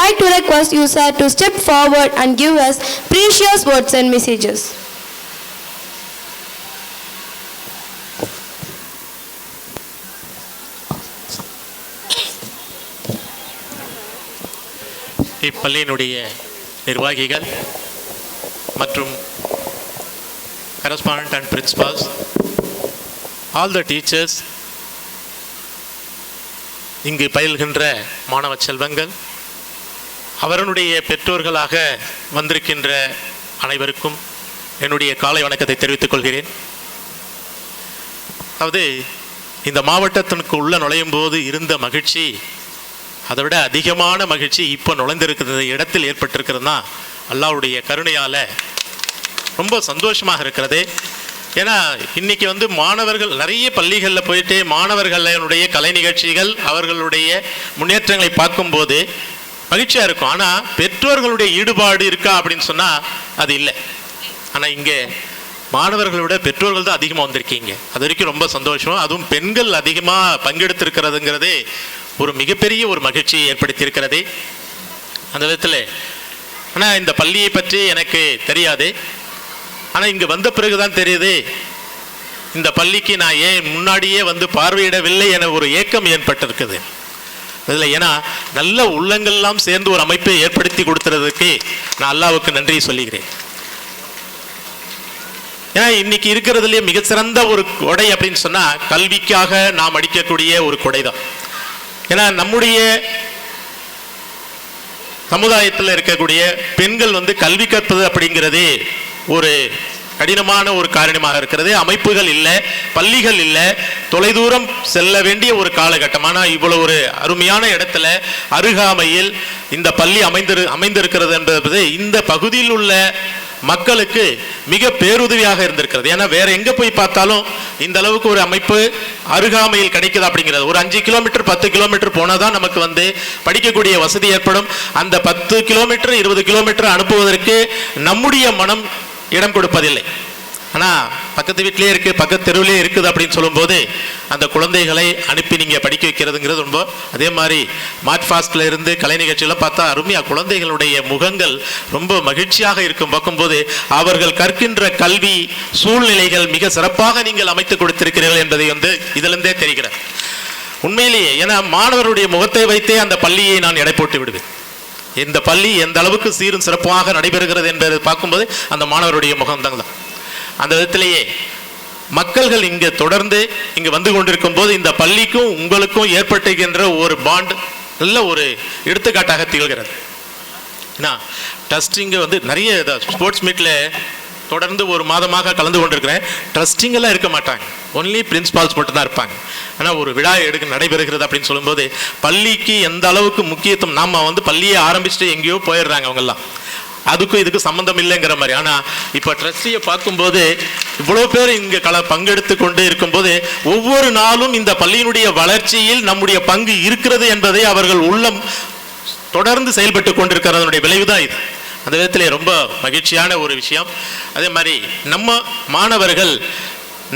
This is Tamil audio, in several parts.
like to request you, sir, to step forward and give us precious words and messages. இப்பள்ளியினுடைய நிர்வாகிகள் மற்றும் correspondent and principals, all the teachers, இங்கு பயில்கின்ற மாணவ செல்வங்கள், அவருடைய பெற்றோர்களாக வந்திருக்கின்ற அனைவருக்கும் என்னுடைய காலை வணக்கத்தை தெரிவித்துக் கொள்கிறேன். அதாவது இந்த மாவட்டத்திற்கு உள்ள நுழையும் போது இருந்த மகிழ்ச்சி அதை விட அதிகமான மகிழ்ச்சி இப்போ நுழைந்திருக்கிறது இடத்தில் ஏற்பட்டிருக்கிறதுனா அல்லாஹ்வுடைய கருணையால் ரொம்ப சந்தோஷமாக இருக்கிறது. ஏன்னா இன்றைக்கி மாணவர்கள் நிறைய பள்ளிகளில் போயிட்டு மாணவர்களுடைய கலை நிகழ்ச்சிகள் அவர்களுடைய முன்னேற்றங்களை பார்க்கும்போது மகிழ்ச்சியாக இருக்கும். ஆனால் பெற்றோர்களுடைய ஈடுபாடு இருக்கா அப்படின்னு சொன்னால் அது இல்லை. ஆனால் இங்கே மாணவர்களை விட பெற்றோர்கள் தான் அதிகமாக வந்திருக்கீங்க. அது வரைக்கும் ரொம்ப சந்தோஷம். அதுவும் பெண்கள் அதிகமாக பங்கெடுத்திருக்கிறதுங்கிறதே ஒரு மிகப்பெரிய ஒரு மகிழ்ச்சியை ஏற்படுத்தியிருக்கிறது அந்த விதத்தில். ஆனால் இந்த பள்ளியை பற்றி எனக்கு தெரியாது. ஆனால் இங்கே வந்த பிறகுதான் தெரியுது இந்த பள்ளிக்கு நான் ஏன் முன்னாடியே பார்வையிடவில்லை என ஒரு ஏக்கம் ஏற்பட்டிருக்குது அதில். ஏன்னா நல்ல உள்ளங்கள்லாம் சேர்ந்து ஒரு அமைப்பை ஏற்படுத்தி கொடுத்துறதுக்கு நான் அல்லாஹ்வுக்கு நன்றி சொல்லுகிறேன். ஏன்னா இன்னைக்கு இருக்கிறதுலே மிகச்சிறந்த ஒரு கொடை அப்படின்னு சொன்னால் கல்விக்காக நாம் அடிக்கக்கூடிய ஒரு கொடை தான். ஏன்னா நம்முடைய சமுதாயத்தில் இருக்கக்கூடிய பெண்கள் கல்வி கற்பது அப்படிங்கிறது ஒரு கடினமான ஒரு காரணமாக இருக்கிறது. அமைப்புகள் இல்லை, பள்ளிகள் இல்லை, தொலைதூரம் செல்ல வேண்டிய ஒரு காலகட்டம். ஆனால் இவ்வளவு ஒரு அருமையான இடத்துல அருகாமையில் இந்த பள்ளி அமைந்திருக்கிறது என்பது இந்த பகுதியில் உள்ள மக்களுக்கு மிக பேருதவியாக இருந்திருக்கிறது. ஏன்னா வேற எங்க போய் பார்த்தாலும் இந்த அளவுக்கு ஒரு அமைப்பு அருகாமையில் கிடைக்குது அப்படிங்கிறது. ஒரு 5 கிலோமீட்டர் 10 கிலோமீட்டர் போனாதான் நமக்கு படிக்கக்கூடிய வசதி ஏற்படும். அந்த 10 கிலோமீட்டர் 20 கிலோமீட்டர் அனுப்புவதற்கு நம்முடைய மனம் இடம் கொடுப்பதில்லை. ஆனால் பக்கத்து வீட்டிலே இருக்கு, பக்கத்து தெருவிலே இருக்குது அப்படின்னு சொல்லும்போது அந்த குழந்தைகளை அனுப்பி நீங்கள் படிக்க வைக்கிறதுங்கிறது ரொம்ப. அதே மாதிரி மார்ச் ஃபாஸ்டில் இருந்து கலை நிகழ்ச்சிகளை பார்த்தா அருமையாக குழந்தைகளுடைய முகங்கள் ரொம்ப மகிழ்ச்சியாக இருக்கும் பார்க்கும்போது அவர்கள் கற்கின்ற கல்வி சூழ்நிலைகள் மிக சிறப்பாக நீங்கள் அமைத்து கொடுத்திருக்கிறீர்கள் என்பதை இதிலிருந்தே தெரிகிறது உண்மையிலேயே. ஏன்னா மாணவருடைய முகத்தை வைத்தே அந்த பள்ளியை நான் எடை போட்டு விடுவேன். இந்த பள்ளி எந்த அளவுக்கு சீரும் சிறப்பாக நடைபெறுகிறது என்பதை பார்க்கும்போது அந்த மாணவருடைய முகம்தான் தான். அந்த விதத்திலேயே மக்கள்கள் இங்கே தொடர்ந்து இங்கே வந்து கொண்டிருக்கும் போது இந்த பள்ளிக்கும் உங்களுக்கும் ஏற்பட்டுகின்ற ஒரு பாண்ட் நல்ல ஒரு எடுத்துக்காட்டாக திகழ்கிறது. ஏன்னா ட்ரஸ்டிங்கு நிறைய ஸ்போர்ட்ஸ் மீட்டில் தொடர்ந்து ஒரு மாதமாக கலந்து கொண்டிருக்கிறேன். ட்ரஸ்டிங்கெல்லாம் இருக்க மாட்டாங்க, ஒன்லி பிரின்சிபால்ஸ் மட்டும்தான் இருப்பாங்க. ஆனால் ஒரு விழா நடைபெறுகிறது அப்படின்னு சொல்லும்போது பள்ளிக்கு எந்த அளவுக்கு முக்கியத்துவம், நாம் பள்ளியை ஆரம்பிச்சுட்டு எங்கேயோ போயிடுறாங்க அவங்கெல்லாம், அதுக்கும் இதுக்கு சம்மந்தம் இல்லைங்கிற மாதிரி. ஆனால் இப்போ ட்ரஸ்டியை பார்க்கும்போது இவ்வளோ பேர் இங்கே பங்கெடுத்து கொண்டு இருக்கும்போது ஒவ்வொரு நாளும் இந்த பள்ளியினுடைய வளர்ச்சியில் நம்முடைய பங்கு இருக்கிறது என்பதை அவர்கள் உள்ளம் தொடர்ந்து செயல்பட்டு கொண்டிருக்கிறதனுடைய விளைவுதான் இது. அந்த விதத்திலே ரொம்ப மகிழ்ச்சியான ஒரு விஷயம். அதே மாதிரி நம்ம மாணவர்கள்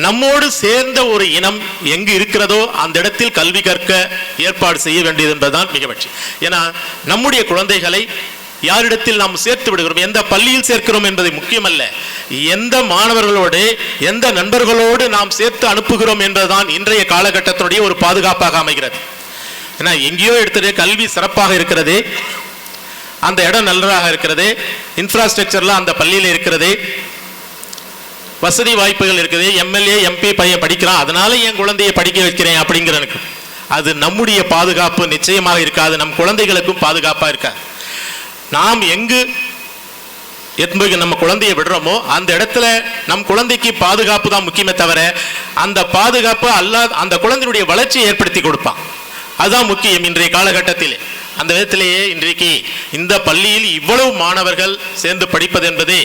நம்மோடு சேர்ந்த ஒரு இனம் எங்கு இருக்கிறதோ அந்த இடத்தில் கல்வி கற்க ஏற்பாடு செய்ய வேண்டியது என்பதுதான் மிக மகிழ்ச்சி. ஏன்னா நம்முடைய குழந்தைகளை யாரிடத்தில் நாம் சேர்த்து விடுகிறோம், எந்த பள்ளியில் சேர்க்கிறோம் என்பது முக்கியமல்ல, எந்த மாணவர்களோடு எந்த நண்பர்களோடு நாம் சேர்த்து அனுப்புகிறோம் என்பதுதான் இன்றைய காலகட்டத்தினுடைய ஒரு பாதுகாப்பாக அமைகிறது. ஏன்னா எங்கேயோ எடுத்துட்டு கல்வி சிறப்பாக இருக்கிறது, அந்த இடம் நல்லதாக இருக்கிறது, இன்ஃப்ராஸ்ட்ரக்சர்லாம் அந்த பள்ளியில் இருக்கிறது, வசதி வாய்ப்புகள் இருக்குது, எம்எல்ஏ எம்பி பையன் படிக்கிறான் அதனால என் குழந்தையை படிக்க வைக்கிறேன் அப்படிங்கிறனுக்கு அது நம்முடைய பாதுகாப்பு நிச்சயமாக இருக்காது, நம் குழந்தைகளுக்கும் பாதுகாப்பாக இருக்காது. நாம் எங்கு நம்ம குழந்தையை விடுறோமோ அந்த இடத்துல நம் குழந்தைக்கு பாதுகாப்பு தான் முக்கியமே தவிர அந்த பாதுகாப்பு அல்லாத அந்த குழந்தையுடைய வளர்ச்சியை ஏற்படுத்தி கொடுப்பான், அதுதான் முக்கியம் இன்றைய காலகட்டத்தில். அந்த விதத்திலேயே இன்றைக்கு இந்த பள்ளியில் இவ்வளவு மாணவர்கள் சேர்ந்து படிப்பது என்பது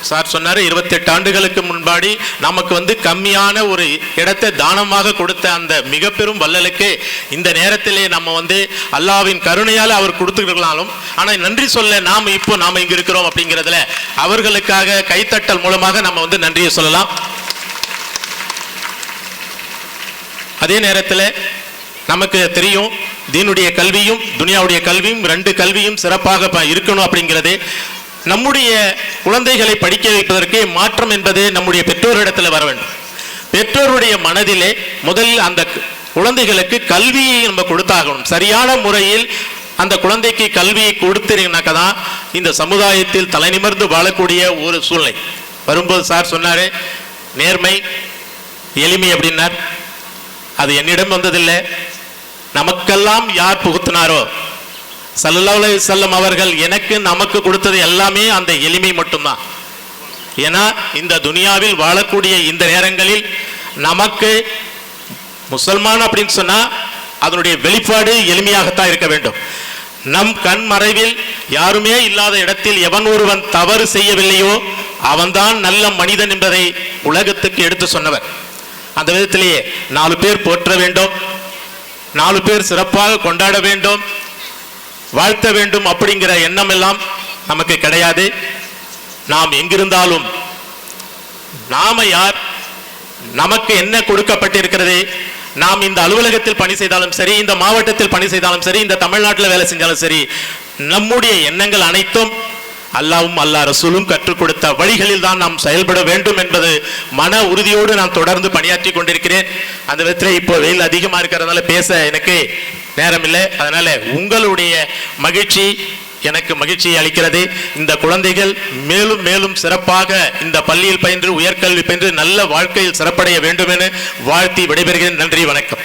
சார் சொன்னார் 28 ஆண்டுகளுக்கு முன்பாடி நமக்கு கம்மியான ஒரு இடத்தை தானமாக கொடுத்த அந்த மிக பெரும் வள்ளலுக்கு இந்த நேரத்திலே நம்ம அல்லாஹ்வின் கருணையால் அவர் கொடுத்துருக்கலாலும் ஆனால் நன்றி சொல்ல நாம இங்க இருக்கிறோம் அப்படிங்கிறதுல அவர்களுக்காக கைத்தட்டல் மூலமாக நம்ம நன்றியை சொல்லலாம். அதே நேரத்தில் நமக்கு தெரியும் தீனுடைய கல்வியும் துனியாவுடைய கல்வியும் ரெண்டு கல்வியும் சிறப்பாக இருக்கணும் அப்படிங்கிறது. நம்முடைய குழந்தைகளை படிக்க வைப்பதற்கு மாற்றம் என்பது நம்முடைய பெற்றோரிடத்தில் வர வேண்டும். பெற்றோருடைய மனதிலே முதலில் அந்த குழந்தைகளுக்கு கல்வியை நம்ம கொடுத்தாகணும். சரியான முறையில் அந்த குழந்தைக்கு கல்வியை கொடுத்தீங்கன்னாக்கா தான் இந்த சமுதாயத்தில் தலை நிமிர்ந்து வாழக்கூடிய ஒரு சூழ்நிலை வரும்போது. சார் சொன்னாரு நேர்மை எளிமை அப்படின்னார். அது என்னிடம் வந்ததில்லை, நமக்கெல்லாம் யார் புகுத்தினாரோ ஸல்லல்லாஹு அலைஹி வஸல்லம் அவர்கள் எனக்கு நமக்கு கொடுத்தது எல்லாமே அந்த எளிமை மட்டும்தான். ஏன்னா இந்த துனியாவில் வாழக்கூடிய இந்த நேரங்களில் நமக்கு முசல்மான் அப்படின்னு சொன்னா அதனுடைய வெளிப்பாடு எளிமையாகத்தான் இருக்க வேண்டும். நம் கண் மறைவில் யாருமே இல்லாத இடத்தில் எவன் ஒருவன் தவறு செய்யவில்லையோ அவன்தான் நல்ல மனிதன் என்பதை உலகத்துக்கு எடுத்து சொன்னவர். அந்த விதத்திலேயே 4 பேர் போற்ற வேண்டும், 4 பேர் சிறப்பாக கொண்டாட வேண்டும், வாழ்த்த வேண்டும் அப்படிங்கிற எண்ணம் எல்லாம் நமக்கு கிடையாது. நாம் எங்கிருந்தாலும் நாம யார், நமக்கு என்ன கொடுக்கப்பட்டிருக்கிறது, நாம் இந்த அலுவலகத்தில் பணி செய்தாலும் சரி, இந்த மாவட்டத்தில் பணி செய்தாலும் சரி, இந்த தமிழ்நாட்டில் வேலை செஞ்சாலும் சரி, நம்முடைய எண்ணங்கள் அனைத்தும் அல்லாஹ்வும் அல்லாஹ் ரசூலும் கற்றுக் கொடுத்த வழிகளில் தான் நாம் செயல்பட வேண்டும் என்பது மன உறுதியோடு நான் தொடர்ந்து பணியாற்றி கொண்டிருக்கிறேன். அந்த விதத்தில் இப்போ வெயில் அதிகமாக இருக்கிறதுனால பேச எனக்கு நேரம் இல்லை. அதனால உங்களுடைய மகிழ்ச்சி எனக்கு மகிழ்ச்சியை அளிக்கிறது. இந்த குழந்தைகள் மேலும் மேலும் சிறப்பாக இந்த பள்ளியில் பயின்று உயர்கல்வி பயின்று நல்ல வாழ்க்கையில் சிறப்படைய வேண்டும் என வாழ்த்தி விடைபெறுகிறேன். நன்றி, வணக்கம்.